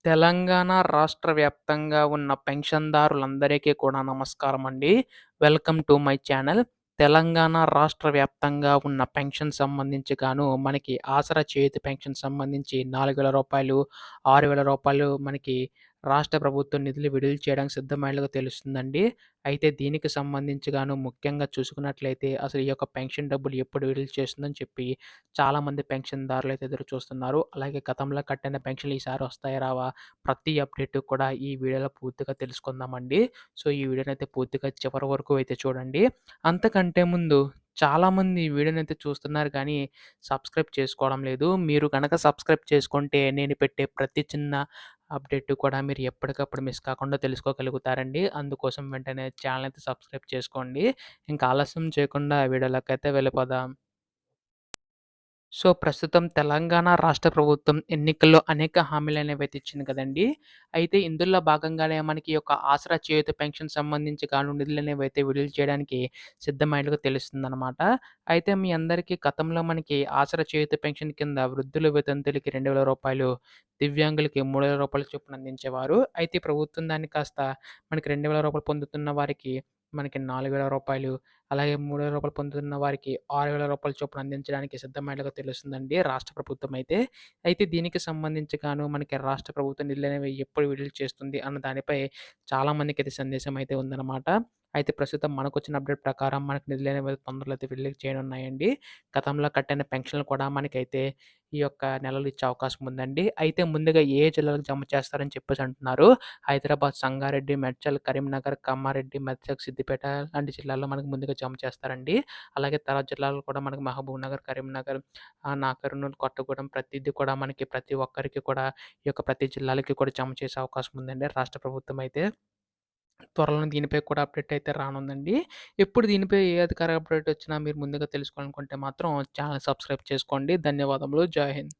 తెలంగాణ రాష్ట్ర వ్యాప్తంగా ఉన్న పెన్షన్‌దారులందరికీ కూడా నమస్కారమండి. Welcome to my channel. Telangana రాష్ట్ర వ్యాప్తంగా ఉన్న పెన్షన్ సంబంధించి మనకి ఆసరా చేయూత పెన్షన్ సంబంధించి రూ. 4,000, రూ. 6,000 మనకి రాష్ట్ర ప్రభుత్వం నిధులు విడుదల చేయడానికి సిద్ధమైనట్లుగా తెలుస్తుందండి. అయితే దీనికి సంబంధించి ముఖ్యంగా చూసుకున్నట్లయితే అసలు ఈ యొక్క పెన్షన్ డబ్బులు ఎప్పుడు విడుదల చేస్తుందని చెప్పి చాలామంది పెన్షన్‌దారులైతే ఎదురు చూస్తున్నారు. అలాగే గతంలో కట్టిన పెన్షన్‌లు ఈసారి వస్తాయా రావా? ప్రతి అప్డేట్ కూడా ఈ వీడియోలో పూర్తిగా తెలుసుకుందామండి. సో, ఈ వీడియోనైతే పూర్తిగా చివరి వరకు అయితే చూడండి. అంతకంటే ముందు చాలామంది ఈ వీడియోనైతే చూస్తున్నారు కానీ సబ్స్క్రైబ్ చేసుకోవడం లేదు. మీరు గనక సబ్స్క్రైబ్ చేసుకుంటే నేను పెట్టే ప్రతి చిన్న అప్డేట్ కూడా మీరు ఎప్పటికప్పుడు మిస్ కాకుండా తెలుసుకోగలుగుతారండి. అందుకోసం వెంటనే ఛానెల్ అయితే సబ్స్క్రైబ్ చేసుకోండి. ఇంకా ఆలస్యం చేయకుండా వీడియోలోకైతే వెళ్ళిపోదాం. సో, ప్రస్తుతం తెలంగాణ రాష్ట్ర ప్రభుత్వం ఎన్నికల్లో అనేక హామీలనేవైతే ఇచ్చింది కదండీ! అయితే ఇందులో భాగంగానే మనకి ఈ యొక్క ఆసరా చేయూత పెన్షన్ సంబంధించి నిధులనేవైతే విడుదల చేయడానికి సిద్ధమైనట్టుగా తెలుస్తుందనమాట. అయితే మీ అందరికీ గతంలో మనకి ఆసరా చేయూత పెన్షన్ కింద వృద్ధులు, వితంతులకి రూ. 2,000, దివ్యాంగులకి రూ. 3,000 చొప్పున అందించేవారు. అయితే ఈ ప్రభుత్వం దాన్ని కాస్త మనకి రూ. 2,000 పొందుతున్న వారికి మనకి రూ. 4,000 అలాగే రూ. 3,000 పొందుతున్న వారికి రూ. 6,000 చొప్పున అందించడానికి సిద్ధమైనట్టుగా తెలుస్తుందండి రాష్ట్ర ప్రభుత్వం అయితే. అయితే దీనికి సంబంధించి మనకి రాష్ట్ర ప్రభుత్వం నిధులనేవి ఎప్పుడు విడుదల చేస్తుంది అన్న దానిపై చాలా మందికైతే సందేశం అయితే ఉందన్నమాట. అయితే ప్రస్తుతం మనకొచ్చిన అప్డేట్ ప్రకారం మనకు నిధులనేవి తొందరలో అయితే విడుదల చేయనున్నాయండి. గతంలో కట్టిన పెన్షన్‌లు కూడా మనకైతే ఈ యొక్క నెలలో ఇచ్చే అవకాశం ఉందండి. అయితే ముందుగా ఏ జిల్లాలకు జమ చేస్తారని చెప్పేసి అంటున్నారు. హైదరాబాద్, సంగారెడ్డి, మేడ్చల్, కరీంనగర్, కామారెడ్డి, మెదక్, సిద్దిపేట లాంటి జిల్లాల్లో మనకు ముందుగా జమ చేస్తారండి. అలాగే తర్వాత జిల్లాలో కూడా మనకు మహబూబ్‌నగర్, కరీంనగర్, కర్నూలు, కొత్తగూడెం ప్రతిది కూడా మనకి ప్రతి ఒక్కరికి కూడా ఈ యొక్క ప్రతి జిల్లాలకి కూడా జమ చేసే అవకాశం ఉందండి రాష్ట్ర ప్రభుత్వం అయితే. త్వరలోనే దీనిపై కూడా అప్డేట్ అయితే రానుందండి. ఎప్పుడు దీనిపై ఏ అధికారిక అప్డేట్ వచ్చినా మీరు ముందుగా తెలుసుకోవాలనుకుంటే మాత్రం ఛానెల్ సబ్స్క్రైబ్ చేసుకోండి. ధన్యవాదములు. జై హింద్.